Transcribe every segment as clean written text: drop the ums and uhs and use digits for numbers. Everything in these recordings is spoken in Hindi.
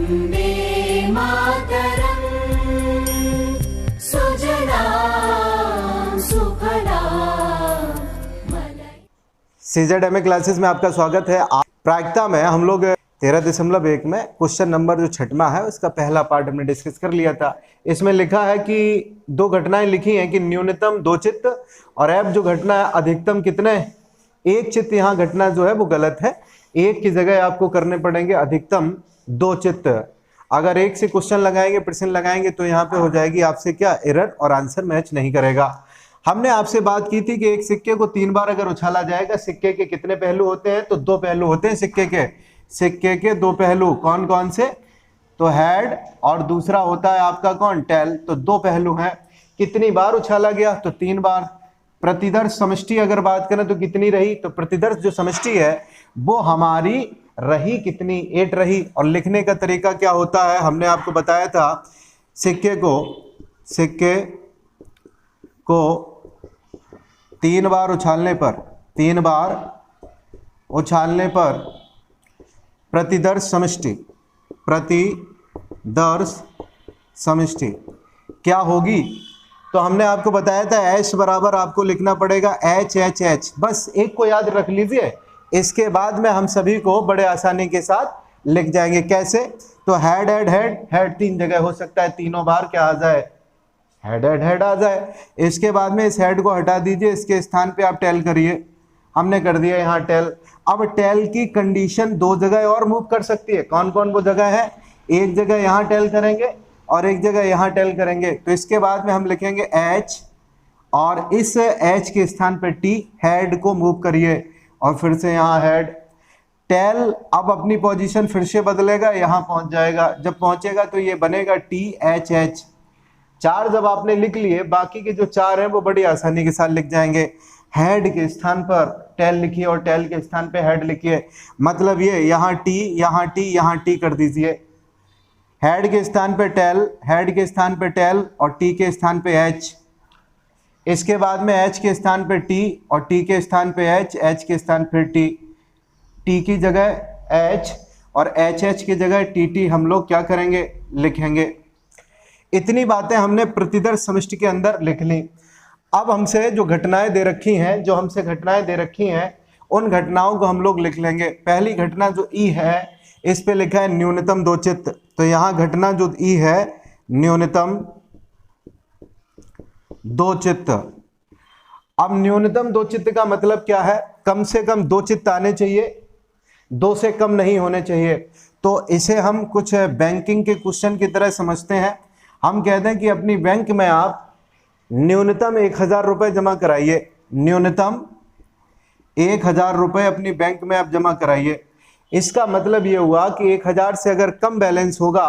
वन्दे मातरम् सुजलां सुफलां। CZMA क्लासेस में आपका स्वागत है। प्रायिकता में हम लोग 13.1 में क्वेश्चन नंबर जो 6वां है उसका पहला पार्ट हमने डिस्कस कर लिया था। इसमें लिखा है कि दो घटनाएं लिखी हैं कि न्यूनतम 2 चित्त और एफ जो घटना है अधिकतम कितने 1 चित्त। यहाँ घटना जो है वो गलत है, 1 की जगह आपको करने पड़ेंगे अधिकतम 2 चित्त। अगर 1 से क्वेश्चन लगाएंगे प्रश्न लगाएंगे तो यहाँ पे हो जाएगी आपसे क्या एरर और आंसर मैच नहीं करेगा। हमने आपसे बात की थी कि एक सिक्के को 3 बार अगर उछाला जाएगा, सिक्के के कितने पहलू होते हैं, तो 2 पहलू होते हैं सिक्के के 2 पहलू। कौन कौन से, तो हेड और दूसरा होता है आपका कौन, टेल। तो 2 पहलू हैं। कितनी बार उछाला गया, तो 3 बार। प्रतिदर्श समष्टि अगर बात करें तो कितनी रही, तो प्रतिदर्श जो समष्टि है वो हमारी रही कितनी, 8 रही। और लिखने का तरीका क्या होता है, हमने आपको बताया था सिक्के को 3 बार उछालने पर प्रतिदर्श समष्टि क्या होगी। तो हमने आपको बताया था एच बराबर आपको लिखना पड़ेगा एच। बस एक को याद रख लीजिए, इसके बाद में हम सभी को बड़े आसानी के साथ लिख जाएंगे। कैसे, तो हेड 3 जगह हो सकता है, तीनों बार क्या आ जाए, हेड आ जाए। इसके बाद में इस हेड को हटा दीजिए, इसके स्थान पे आप टेल करिए। हमने कर दिया यहाँ टेल। अब टेल की कंडीशन 2 जगह और मूव कर सकती है। कौन कौन वो जगह है, एक जगह यहाँ टेल करेंगे और एक जगह यहाँ टेल करेंगे। तो इसके बाद में हम लिखेंगे एच और इस एच के स्थान पे टी, हेड को मूव करिए और फिर से यहाँ हेड टेल। अब अपनी पोजीशन फिर से बदलेगा, यहाँ पहुंच जाएगा। जब पहुंचेगा तो ये बनेगा टी एच। 4 जब आपने लिख लिए, बाकी के जो 4 हैं वो बड़ी आसानी के साथ लिख जाएंगे। हेड के स्थान पर टेल लिखिए और टेल के स्थान पे हेड लिखिए। मतलब ये यहाँ टी कर दीजिए। हेड के स्थान पे टेल और टी के स्थान पे एच। इसके बाद में एच के स्थान पे टी और टी के स्थान पे एच के स्थान पे टी की जगह एच और एच की जगह टी हम लोग क्या करेंगे, लिखेंगे। इतनी बातें हमने प्रतिदर्श समष्टि के अंदर लिख ली। अब हमसे जो घटनाएं दे रखी हैं, उन घटनाओं को हम लोग लिख लेंगे। पहली घटना जो ई है, इस पे लिखा है न्यूनतम 2 चित्त। तो यहाँ घटना जो ई है न्यूनतम 2 चित्त। अब न्यूनतम 2 चित्त का मतलब क्या है, कम से कम 2 चित्त आने चाहिए, 2 से कम नहीं होने चाहिए। तो इसे हम कुछ बैंकिंग के क्वेश्चन की तरह समझते हैं। हम कहते हैं कि अपनी बैंक में आप न्यूनतम 1000 रुपये जमा कराइए। न्यूनतम 1000 रुपये अपनी बैंक में आप जमा कराइए। इसका मतलब ये हुआ कि 1000 से अगर कम बैलेंस होगा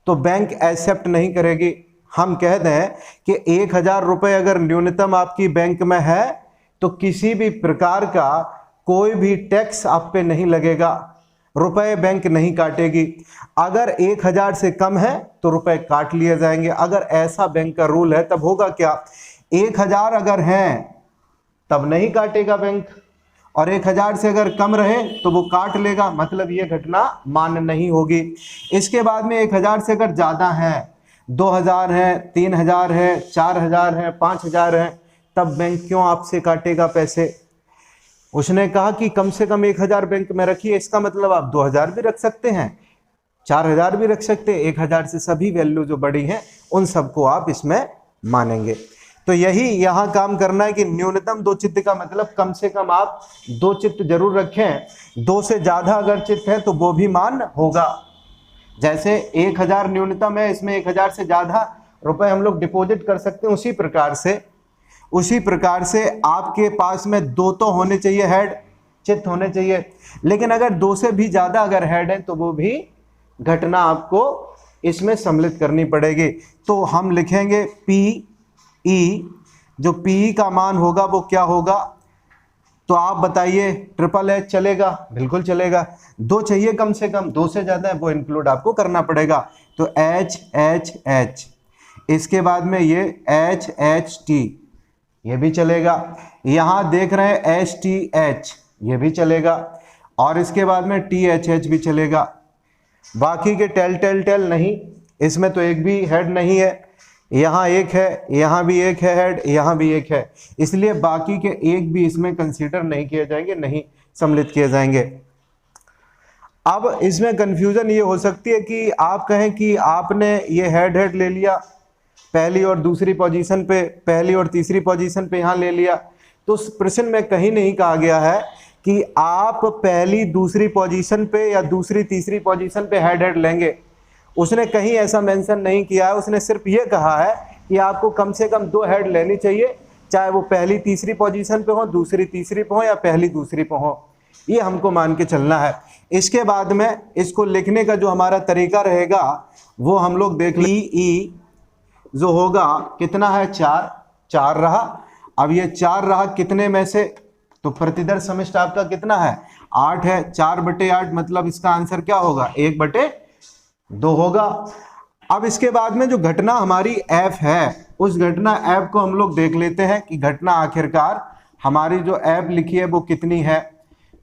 तो बैंक एक्सेप्ट नहीं करेगी। हम कहते हैं कि 1000 रुपये अगर न्यूनतम आपकी बैंक में है तो किसी भी प्रकार का कोई भी टैक्स आप पे नहीं लगेगा, रुपए बैंक नहीं काटेगी। अगर 1000 से कम है तो रुपए काट लिए जाएंगे। अगर ऐसा बैंक का रूल है तब होगा क्या, 1000 अगर है तब नहीं काटेगा बैंक, और 1000 से अगर कम रहे तो वो काट लेगा। मतलब ये घटना मान्य नहीं होगी। इसके बाद में 1000 से अगर ज़्यादा है, 2000 है, 3000 है, 4000 है, 5000 है, तब बैंक क्यों आपसे काटेगा पैसे। उसने कहा कि कम से कम 1000 बैंक में रखिए। इसका मतलब आप 2000 भी रख सकते हैं, 4000 भी रख सकते हैं। 1000 से सभी वैल्यू जो बड़ी हैं उन सबको आप इसमें मानेंगे। तो यही यहाँ काम करना है कि न्यूनतम 2 चित्त का मतलब कम से कम आप 2 चित्त जरूर रखें। 2 से ज़्यादा अगर चित्त है तो वो भी मान होगा। जैसे 1000 न्यूनतम है, इसमें 1000 से ज़्यादा रुपए हम लोग डिपॉजिट कर सकते हैं। उसी प्रकार से आपके पास में 2 तो होने चाहिए, हेड चित्त होने चाहिए। लेकिन अगर 2 से भी ज़्यादा अगर हेड है तो वो भी घटना आपको इसमें सम्मिलित करनी पड़ेगी। तो हम लिखेंगे पी ई, जो पी ई का मान होगा वो क्या होगा, तो आप बताइए। ट्रिपल एच चलेगा, बिल्कुल चलेगा। 2 चाहिए कम से कम, 2 से ज़्यादा है वो इंक्लूड आपको करना पड़ेगा। तो एच, इसके बाद में ये एच टी, ये भी चलेगा। यहाँ देख रहे हैं एच टी एच, ये भी चलेगा। और इसके बाद में टी एच एच भी चलेगा। बाकी के टेल टेल टेल नहीं, इसमें तो एक भी हेड नहीं है, यहाँ एक है, यहाँ भी एक है हेड, यहाँ भी एक है, इसलिए बाकी के एक भी इसमें कंसीडर नहीं किए जाएंगे, नहीं सम्मिलित किए जाएंगे। अब इसमें कंफ्यूजन ये हो सकती है कि आप कहें कि आपने ये हेड हेड ले लिया पहली और दूसरी पोजीशन पे, पहली और तीसरी पोजीशन पे यहाँ ले लिया, तो उस प्रश्न में कहीं नहीं कहा गया है कि आप पहली दूसरी पोजीशन पे या दूसरी तीसरी पोजीशन पे हेड हेड लेंगे। उसने कहीं ऐसा मेंशन नहीं किया है, उसने सिर्फ ये कहा है कि आपको कम से कम 2 हेड लेनी चाहिए, चाहे वो पहली तीसरी पोजीशन पे हो, दूसरी तीसरी पे हो या पहली दूसरी पे हो, ये हमको मान के चलना है। इसके बाद में इसको लिखने का जो हमारा तरीका रहेगा वो हम लोग देख लें। ई जो होगा कितना है, 4 रहा। अब ये 4 रहा कितने में से, तो प्रतिदर्श समष्टि आपका कितना है, 8 है। 4/8 मतलब इसका आंसर क्या होगा, 1/2 होगा। अब इसके बाद में जो घटना हमारी एफ है, उस घटना एफ को हम लोग देख लेते हैं कि घटना आखिरकार हमारी जो एफ लिखी है वो कितनी है।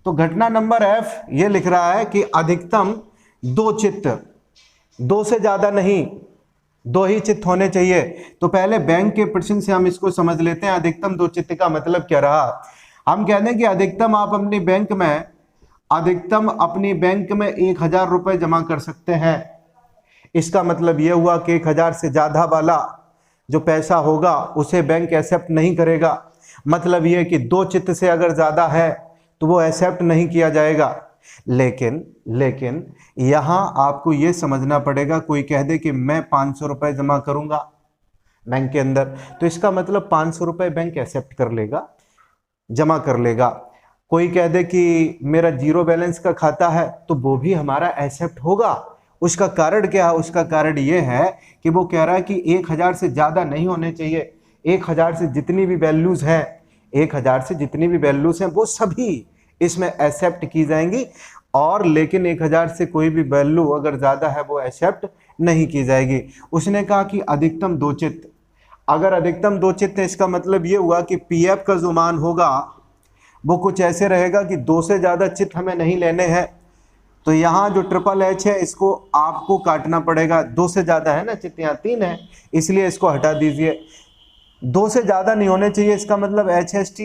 तो घटना नंबर एफ ये लिख रहा है कि अधिकतम 2 चित्त, 2 से ज्यादा नहीं, 2 ही चित्त होने चाहिए। तो पहले बैंक के प्रश्न से हम इसको समझ लेते हैं। अधिकतम 2 चित्त का मतलब क्या रहा। हम कहते हैं कि अधिकतम आप अपनी बैंक में, अधिकतम अपनी बैंक में 1000 रुपए जमा कर सकते हैं। इसका मतलब यह हुआ कि 1000 से ज्यादा वाला जो पैसा होगा उसे बैंक एक्सेप्ट नहीं करेगा। मतलब यह कि 2 चित्त से अगर ज्यादा है तो वो एक्सेप्ट नहीं किया जाएगा। लेकिन यहां आपको यह समझना पड़ेगा, कोई कह दे कि मैं 500 रुपए जमा करूंगा बैंक के अंदर, तो इसका मतलब 500 रुपए बैंक एक्सेप्ट कर लेगा, जमा कर लेगा। कोई कह दे कि मेरा 0 बैलेंस का खाता है, तो वो भी हमारा एक्सेप्ट होगा। उसका कारण क्या है, उसका कारण ये है कि वो कह रहा है कि 1000 से ज्यादा नहीं होने चाहिए। 1000 से जितनी भी वैल्यूज हैं, 1000 से जितनी भी वैल्यूज हैं वो सभी इसमें एक्सेप्ट की जाएंगी, और लेकिन 1000 से कोई भी वैल्यू अगर ज्यादा है वो एक्सेप्ट नहीं की जाएगी। उसने कहा कि अधिकतम 2 चित्त, अगर अधिकतम 2 चित्त, इसका मतलब ये हुआ कि पीएफ का जो मान होगा वो कुछ ऐसे रहेगा कि 2 से ज्यादा चित्त हमें नहीं लेने हैं। तो यहाँ जो ट्रिपल एच है इसको आपको काटना पड़ेगा, 2 से ज्यादा है ना चित्त, यहाँ 3 है, इसलिए इसको हटा दीजिए। 2 से ज्यादा नहीं होने चाहिए, इसका मतलब HST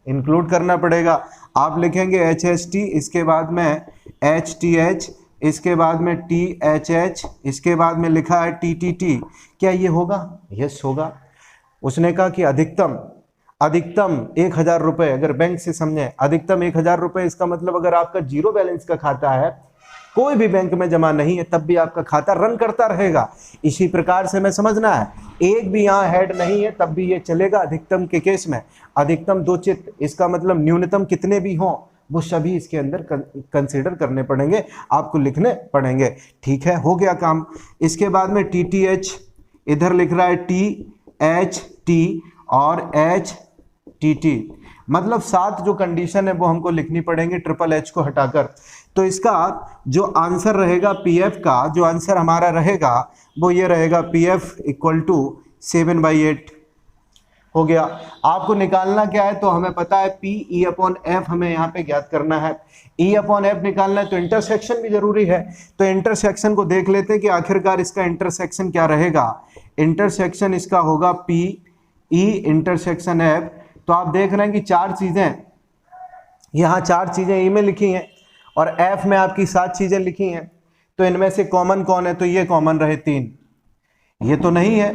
इंक्लूड करना पड़ेगा। आप लिखेंगे HST, इसके बाद में HTH, इसके बाद में THH, इसके बाद में लिखा है TTT। क्या ये होगा? यस होगा। उसने कहा कि अधिकतम 1000 रुपए, अगर बैंक से समझें अधिकतम 1000 रुपए, इसका मतलब अगर आपका 0 बैलेंस का खाता है, कोई भी बैंक में जमा नहीं है, तब भी आपका खाता रन करता रहेगा। इसी प्रकार से हमें समझना है, एक भी यहाँ हेड नहीं है तब भी ये चलेगा अधिकतम के केस में। अधिकतम 2 चित्त, इसका मतलब न्यूनतम कितने भी हों वो सभी इसके अंदर कंसीडर करने पड़ेंगे, आपको लिखने पड़ेंगे। ठीक है, हो गया काम। इसके बाद में TTH, इधर लिख रहा है THT और HTT, मतलब 7 जो कंडीशन है वो हमको लिखनी पड़ेंगे ट्रिपल एच को हटाकर। तो इसका जो आंसर रहेगा पीएफ का, जो आंसर हमारा रहेगा वो ये रहेगा, पीएफ इक्वल टू 7/8 हो गया। आपको निकालना क्या है, तो हमें पता है PE/F हमें यहाँ पे ज्ञात करना है। E/F निकालना है तो इंटरसेक्शन भी जरूरी है। तो इंटरसेक्शन को देख लेते हैं कि आखिरकार इसका इंटरसेक्शन क्या रहेगा। इंटरसेक्शन इसका होगा PE इंटरसेक्शन F। तो आप देख रहे हैं कि 4 चीजें, यहाँ 4 चीजें ई में लिखी हैं और एफ में आपकी 7 चीजें लिखी हैं। तो इनमें से कॉमन कौन है, तो ये कॉमन रहे 3, ये तो नहीं है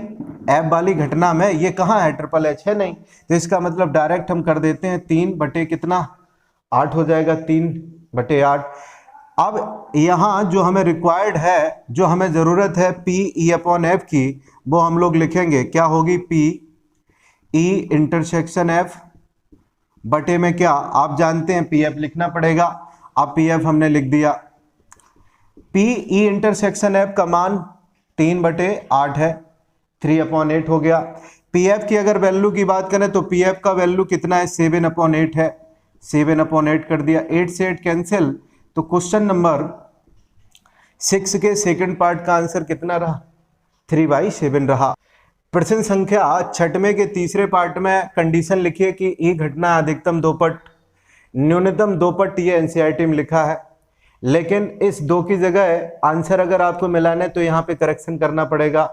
एफ वाली घटना में, ये कहाँ है, ट्रिपल एच है नहीं। तो इसका मतलब डायरेक्ट हम कर देते हैं 3/8 हो जाएगा, 3/8। अब यहाँ जो हमें रिक्वायर्ड है, जो हमें जरूरत है PE/F की, वो हम लोग लिखेंगे, क्या होगी, PE इंटरसेक्शन F बटे में क्या, आप जानते हैं PF लिखना पड़ेगा। अब PF हमने लिख दिया। PE इंटरसेक्शन F का मान 3/8 है, 3/8 हो गया। PF की अगर वैल्यू की बात करें तो PF का वैल्यू कितना है, 7/8 है, 7/8 कर दिया। 8 से 8 कैंसिल, तो क्वेश्चन नंबर 6 के सेकंड पार्ट का आंसर कितना रहा, 3/7 रहा। प्रश्न संख्या 6वें के तीसरे पार्ट में कंडीशन लिखिए कि ये घटना अधिकतम 2 पट न्यूनतम 2 पट, ये एनसीईआरटी में लिखा है। लेकिन इस 2 की जगह आंसर अगर आपको मिलाना है तो यहाँ पे करेक्शन करना पड़ेगा,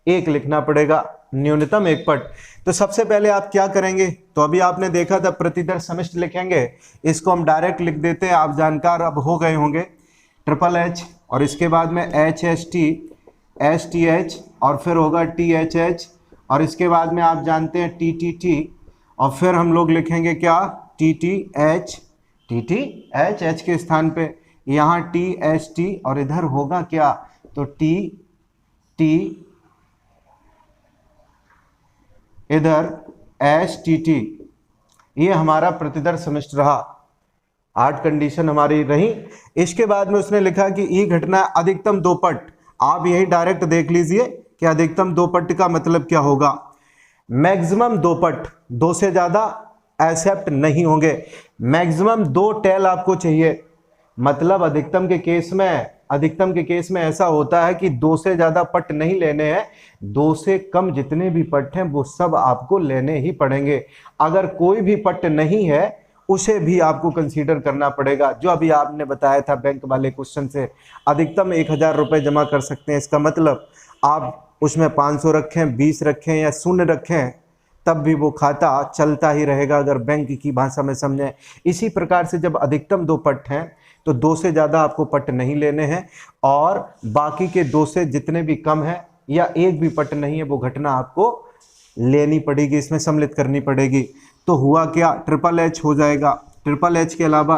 1 लिखना पड़ेगा, न्यूनतम 1 पट। तो सबसे पहले आप क्या करेंगे, तो अभी आपने देखा था प्रतिदर समिष्ट लिखेंगे, इसको हम डायरेक्ट लिख देते हैं, आप जानकार अब हो गए होंगे। ट्रिपल एच और इसके बाद में H H T, H T H और फिर होगा टी एच एच और इसके बाद में आप जानते हैं टी टी टी और फिर हम लोग लिखेंगे क्या, T T H, T T H, H के स्थान पे यहाँ टी एच टी और इधर होगा क्या, तो टी टी, इधर एच टी टी। ये हमारा प्रतिदर समिष्ट रहा, 8 कंडीशन हमारी रही। इसके बाद में उसने लिखा कि ई घटना अधिकतम 2 पट। आप यही डायरेक्ट देख लीजिए कि अधिकतम 2 पट का मतलब क्या होगा। मैक्सिमम 2 पट, 2 से ज्यादा एक्सेप्ट नहीं होंगे। मैक्सिमम 2 टेल आपको चाहिए, मतलब अधिकतम के केस में ऐसा होता है कि 2 से ज्यादा पट नहीं लेने हैं, 2 से कम जितने भी पट हैं वो सब आपको लेने ही पड़ेंगे। अगर कोई भी पट नहीं है उसे भी आपको कंसीडर करना पड़ेगा। जो अभी आपने बताया था बैंक वाले क्वेश्चन से, अधिकतम 1000 रुपये जमा कर सकते हैं, इसका मतलब आप उसमें 500 रखें, 20 रखें या 0 रखें, तब भी वो खाता चलता ही रहेगा, अगर बैंक की भाषा में समझें। इसी प्रकार से जब अधिकतम 2 पट हैं तो 2 से ज़्यादा आपको पट नहीं लेने हैं और बाकी के 2 से जितने भी कम है या एक भी पट नहीं है वो घटना आपको लेनी पड़ेगी, इसमें सम्मिलित करनी पड़ेगी। तो हुआ क्या, ट्रिपल एच हो जाएगा। ट्रिपल एच के अलावा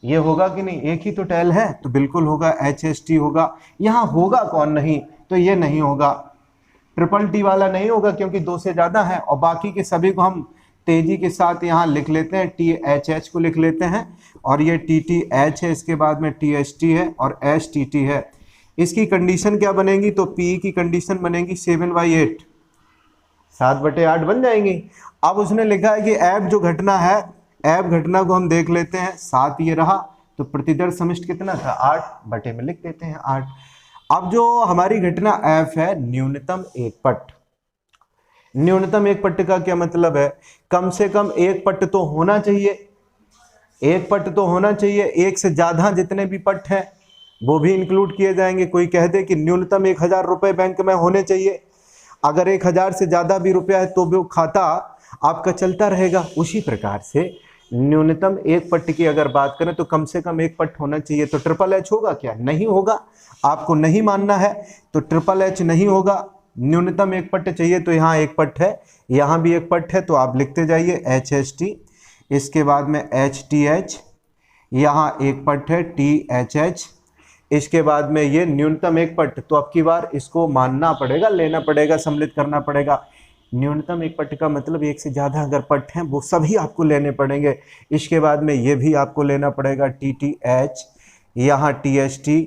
ये होगा कि नहीं, एक ही तो टेल है तो बिल्कुल होगा, एच एस टी होगा। यहाँ होगा कौन नहीं, तो ये नहीं होगा, ट्रिपल टी वाला नहीं होगा क्योंकि 2 से ज़्यादा है। और बाकी के सभी को हम तेजी के साथ यहाँ लिख लेते हैं, टी एच एच को लिख लेते हैं और ये टी टी एच है, इसके बाद में टी एच टी है और एच टी टी है। इसकी कंडीशन क्या बनेगी, तो पी की कंडीशन बनेगी 7/8, 7/8 बन जाएंगी। अब उसने लिखा है कि ऐप जो घटना है, ऐप घटना को हम देख लेते हैं, 7 ये रहा, तो प्रतिदर समिष्ट कितना था, 8 बटे में लिख देते हैं 8। अब जो हमारी घटना एफ है, न्यूनतम 1 पट। न्यूनतम 1 पट का क्या मतलब है, कम से कम 1 पट तो होना चाहिए, 1 पट तो होना चाहिए। 1 से ज्यादा जितने भी पट हैं वो भी इंक्लूड किए जाएंगे। कोई कह दे कि न्यूनतम 1000 रुपये बैंक में होने चाहिए, अगर 1000 से ज्यादा भी रुपया है तो वो खाता आपका चलता रहेगा। उसी प्रकार से न्यूनतम 1 पट की अगर बात करें तो कम से कम 1 पट होना चाहिए। तो ट्रिपल एच होगा क्या, नहीं होगा, आपको नहीं मानना है तो ट्रिपल एच नहीं होगा। न्यूनतम 1 पट चाहिए तो यहाँ 1 पट है, यहाँ भी 1 पट है, तो आप लिखते जाइए एच एच टी, इसके बाद में एच टी एच, यहाँ 1 पट है टी एच एच, इसके बाद में ये न्यूनतम 1 पट। तो अब की बार इसको मानना पड़ेगा, लेना पड़ेगा, सम्मिलित करना पड़ेगा। न्यूनतम 1 पट का मतलब 1 से ज़्यादा अगर पट हैं वो सभी आपको लेने पड़ेंगे। इसके बाद में ये भी आपको लेना पड़ेगा, टी टी एच, यहाँ टी एच टी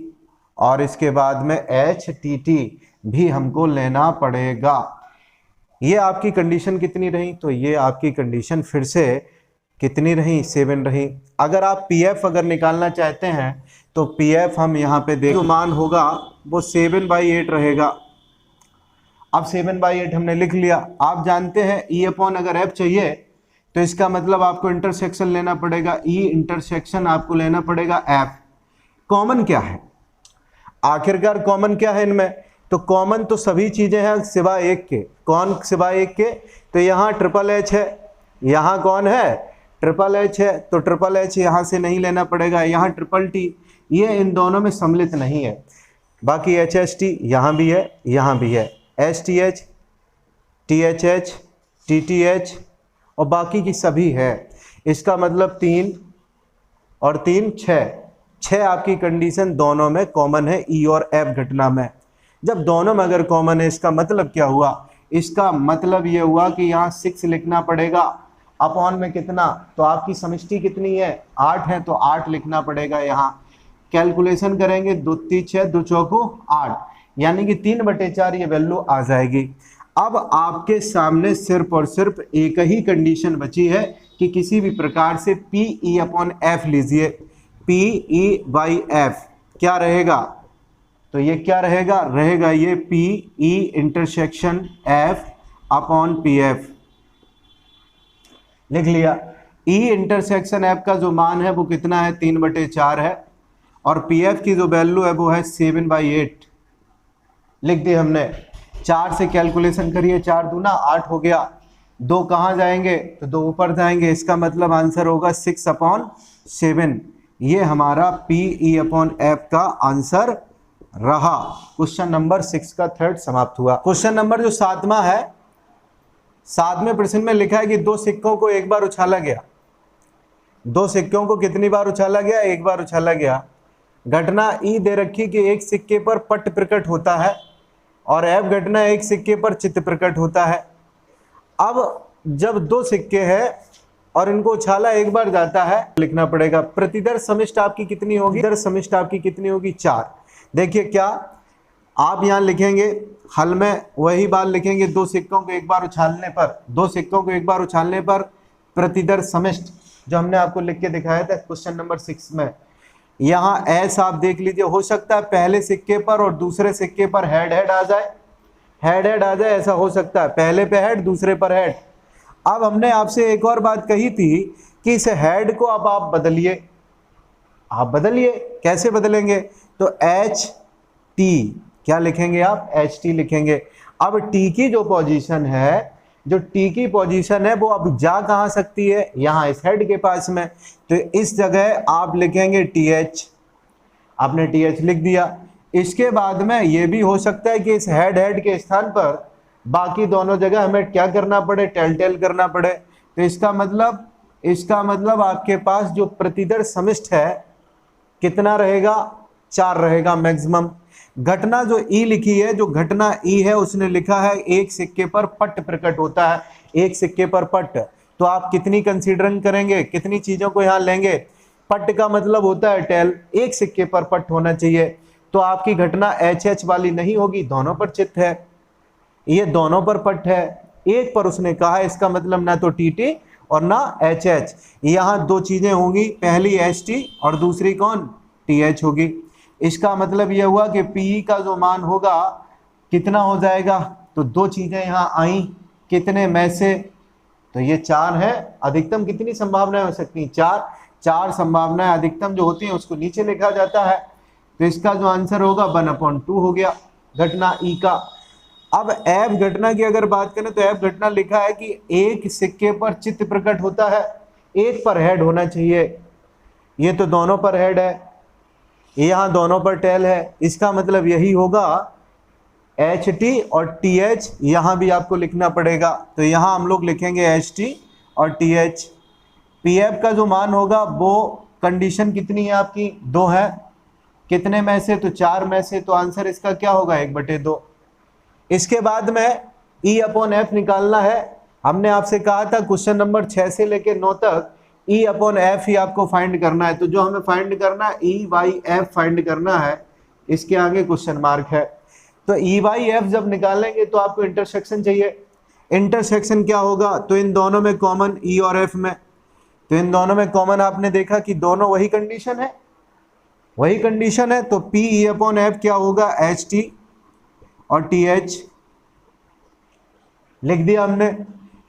और इसके बाद में एच टी टी भी हमको लेना पड़ेगा। ये आपकी कंडीशन कितनी रही, तो ये आपकी कंडीशन फिर से कितनी रही, 7 रही। अगर आप पीएफ अगर निकालना चाहते हैं तो पीएफ हम यहाँ पे देख, जो मान होगा वो 7/8 रहेगा। अब 7/8 हमने लिख लिया। आप जानते हैं ई अपॉन अगर एफ चाहिए तो इसका मतलब आपको इंटरसेक्शन लेना पड़ेगा, ई इंटरसेक्शन आपको लेना पड़ेगा एफ। कॉमन क्या है, आखिरकार कॉमन क्या है इनमें, तो कॉमन तो सभी चीजें हैं सिवाय एक के। कौन सिवाय एक के, तो यहाँ ट्रिपल एच है, यहाँ कौन है, ट्रिपल एच है, तो ट्रिपल एच यहाँ से नहीं लेना पड़ेगा। यहाँ ट्रिपल टी, ये इन दोनों में सम्मिलित नहीं है। बाकी एच एच टी यहाँ भी है, यहाँ भी है, H T H, T H H, T T H और बाकी की सभी है। इसका मतलब 3 और 3 6 आपकी कंडीशन दोनों में कॉमन है, ई और एफ घटना में। जब दोनों में अगर कॉमन है इसका मतलब क्या हुआ, इसका मतलब ये हुआ कि यहाँ 6 लिखना पड़ेगा, अपॉन में कितना, तो आपकी समष्टि कितनी है, 8 है, तो 8 लिखना पड़ेगा। यहाँ कैलकुलेशन करेंगे, 2 3 6 2 चौको 8, यानी कि 3/4 ये वैल्यू आ जाएगी। अब आपके सामने सिर्फ और सिर्फ एक ही कंडीशन बची है कि किसी भी प्रकार से पी ई अपॉन एफ लीजिए। पी ई बाई एफ क्या रहेगा, तो ये क्या रहेगा, रहेगा ये P E intersection F upon P F. लिख लिया। ई इंटरसेक्शन एफ का जो मान है वो कितना है, 3/4 है और पी एफ की जो वैल्यू है वो है 7/8 लिख दी हमने। 4 से कैलकुलेशन करिए, 4 दूना 8 हो गया, 2 कहाँ जाएंगे तो 2 ऊपर जाएंगे, इसका मतलब आंसर होगा 6/7। ये हमारा PE/F का आंसर रहा। क्वेश्चन नंबर 6 का थर्ड समाप्त हुआ। क्वेश्चन नंबर जो 7वां है, 7वें प्रश्न में लिखा है कि 2 सिक्कों को एक बार उछाला गया। 2 सिक्कों को कितनी बार उछाला गया? एक बार उछाला गया। घटना ई दे रखी कि एक सिक्के पर पट प्रकट होता है और एफ घटना एक सिक्के पर चित्त प्रकट होता है। अब जब 2 सिक्के हैं और इनको उछाला एक बार जाता है, लिखना पड़ेगा प्रतिदर्श समिष्ट आपकी कितनी होगी? प्रतिदर्श समिष्ट आपकी कितनी होगी? 4। देखिए क्या आप यहाँ लिखेंगे, हल में वही बात लिखेंगे, 2 सिक्कों को एक बार उछालने पर, 2 सिक्कों को एक बार उछालने पर प्रतिदर्श समिष्ट जो हमने आपको लिख के दिखाया था क्वेश्चन नंबर 6 में। यहाँ ऐसा आप देख लीजिए, हो सकता है पहले सिक्के पर और दूसरे सिक्के पर हेड हेड आ जाए, हेड हेड आ जाए, ऐसा हो सकता है, पहले पे हेड दूसरे पर हेड। अब हमने आपसे एक और बात कही थी कि इस हेड को अब आप बदलिए, आप बदलिए, कैसे बदलेंगे? तो HT क्या लिखेंगे आप? HT लिखेंगे। अब T की जो पोजीशन है, जो T की पोजीशन है वो अब जा कहाँ सकती है? यहाँ इस हेड के पास में, तो इस जगह आप लिखेंगे TH। आपने TH लिख दिया। इसके बाद में ये भी हो सकता है कि इस हेड हेड के स्थान पर बाकी दोनों जगह हमें क्या करना पड़े? टेल टेल करना पड़े। तो इसका मतलब आपके पास जो प्रतिदर्श समिष्ट है कितना रहेगा? 4 रहेगा मैक्सिमम। घटना जो ई लिखी है, जो घटना ई है उसने लिखा है एक सिक्के पर पट प्रकट होता है, एक सिक्के पर पट। तो आप कितनी कंसीडरिंग करेंगे, कितनी चीजों को यहाँ लेंगे? पट का मतलब होता है टेल, एक सिक्के पर पट होना चाहिए। तो आपकी घटना HH वाली नहीं होगी, दोनों पर चित्त है, ये दोनों पर पट है, एक पर उसने कहा, इसका मतलब ना तो TT और ना HH। यहाँ 2 चीजें होंगी, पहली HT और दूसरी कौन? TH होगी। इसका मतलब यह हुआ कि PE का जो मान होगा कितना हो जाएगा? तो 2 चीजें यहाँ आई, कितने में से? तो ये 4 है। अधिकतम कितनी संभावनाएं हो सकती हैं? 4 संभावनाएं अधिकतम जो होती हैं उसको नीचे लिखा जाता है। तो इसका जो आंसर होगा 1/2 हो गया घटना ई का। अब एफ घटना की अगर बात करें तो एफ घटना लिखा है कि एक सिक्के पर चित्त प्रकट होता है, एक पर हेड होना चाहिए, ये तो दोनों पर हेड है, यहाँ दोनों पर टेल है, इसका मतलब यही होगा HT और TH। यहाँ भी आपको लिखना पड़ेगा, तो यहाँ हम लोग लिखेंगे HT और TH। PF का जो मान होगा वो कंडीशन कितनी है आपकी? 2 है। कितने में से? तो 4 में से। तो आंसर इसका क्या होगा? 1/2। इसके बाद में E/F निकालना है। हमने आपसे कहा था क्वेश्चन नंबर 6 से लेकर 9 तक E/F ही आपको फाइंड करना है। तो जो हमें फाइंड करना है E/F फाइंड करना है, इसके आगे क्वेश्चन मार्क है। तो E/F जब निकालेंगे तो आपको इंटरसेक्शन चाहिए। इंटरसेक्शन क्या होगा? तो इन दोनों में कॉमन, E और F में, तो इन दोनों में कॉमन आपने देखा कि दोनों वही कंडीशन है, वही कंडीशन है। तो PE/F क्या होगा? HT और TH लिख दिया हमने।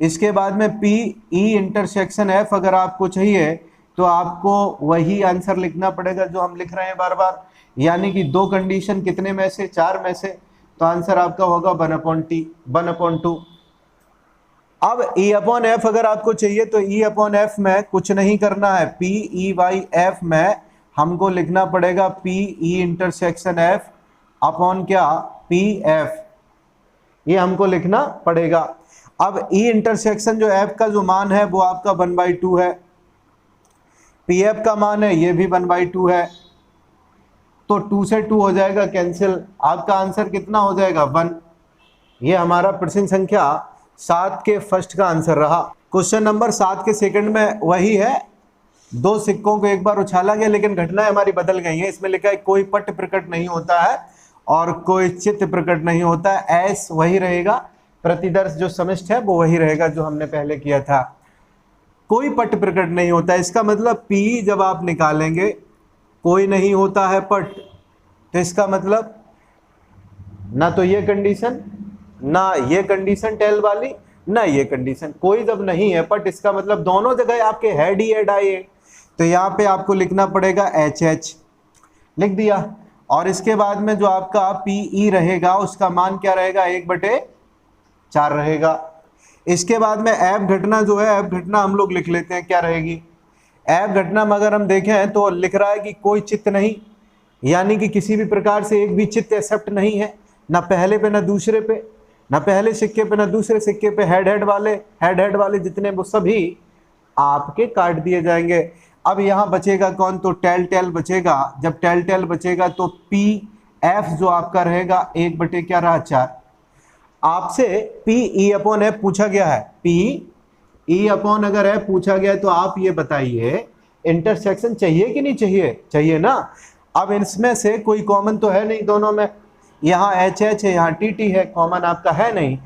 इसके बाद में PE इंटरसेक्शन F अगर आपको चाहिए तो आपको वही आंसर लिखना पड़ेगा जो हम लिख रहे हैं बार बार, यानी कि 2 कंडीशन कितने में से? 4 में से। तो आंसर आपका होगा 1/2। अब E/F अगर आपको चाहिए तो E/F में कुछ नहीं करना है, PE/F में हमको लिखना पड़ेगा PE इंटरसेक्शन F अपॉन क्या? PF, ये हमको लिखना पड़ेगा। अब E इंटरसेक्शन जो F का जो मान है वो आपका 1/2 है, PF का मान है ये भी 1/2 है, तो 2 से 2 हो जाएगा कैंसिल। आपका आंसर कितना हो जाएगा? 1। ये हमारा प्रश्न संख्या 7 के फर्स्ट का आंसर रहा। क्वेश्चन नंबर 7 के सेकंड में वही है, 2 सिक्कों को एक बार उछाला गया लेकिन घटनाएं हमारी बदल गई हैं। इसमें लिखा है कोई पट प्रकट नहीं होता है और कोई चित्त प्रकट नहीं होता है। एस वही रहेगा, प्रतिदर्श जो समिष्ट है वो वही रहेगा जो हमने पहले किया था। कोई पट प्रकट नहीं होता, इसका मतलब P जब आप निकालेंगे कोई नहीं होता है पट, तो इसका मतलब ना तो ये कंडीशन, ना ये कंडीशन टेल वाली, ना ये कंडीशन, कोई जब नहीं है पट, इसका मतलब दोनों जगह आपके हेड ही हेड आए। तो यहाँ पे आपको लिखना पड़ेगा HH। लिख दिया। और इसके बाद में जो आपका पीई रहेगा उसका मान क्या रहेगा, 1/4 रहेगा। इसके बाद में एफ घटना जो है, एफ घटना हम लोग लिख लेते हैं, क्या रहेगी। एफ घटना में अगर हम देखें तो लिख रहा है कि कोई चित्त नहीं, यानी कि किसी भी प्रकार से एक भी चित्त एक्सेप्ट नहीं है, ना पहले पे ना दूसरे पे, ना पहले सिक्के पे ना दूसरे सिक्के पे। हेड हेड वाले जितने वो सभी आपके काट दिए जाएंगे। अब यहाँ बचेगा कौन, तो टेल बचेगा। जब टेल बचेगा तो पी एफ जो आपका रहेगा 1/4। आपसे पी ई अपॉन एफ पूछा गया है, पी ई अपॉन अगर एफ पूछा गया है तो आप ये बताइए इंटरसेक्शन चाहिए कि नहीं चाहिए, चाहिए ना। अब इसमें से कोई कॉमन तो है नहीं दोनों में, यहाँ एच एच है, यहाँ टी टी है, कॉमन आपका है नहीं।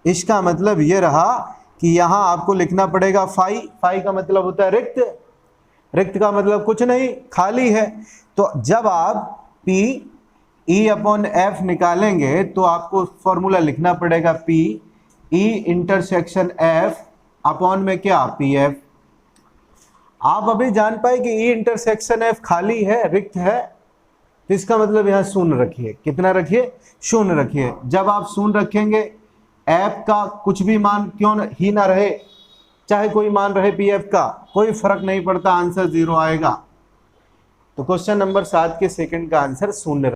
इसका मतलब ये रहा कि यहाँ आपको लिखना पड़ेगा फाई का मतलब होता है रिक्त का मतलब कुछ नहीं, खाली है। तो जब आप पी ई अपॉन एफ निकालेंगे तो आपको फॉर्मूला लिखना पड़ेगा P E intersection F upon में क्या, पी एफ। आप अभी जान पाए कि ई इंटरसेक्शन एफ खाली है, रिक्त है, तो इसका मतलब यहाँ शून्य रखिए। कितना रखिए, शून्य रखिए। जब आप शून्य रखेंगे, एफ का कुछ भी मान क्यों ही ना रहे, चाहे कोई मान रहे पी एफ का, कोई फर्क नहीं पड़ता, आंसर 0 आएगा। तो क्वेश्चन नंबर 7 के सेकंड का आंसर शून्य।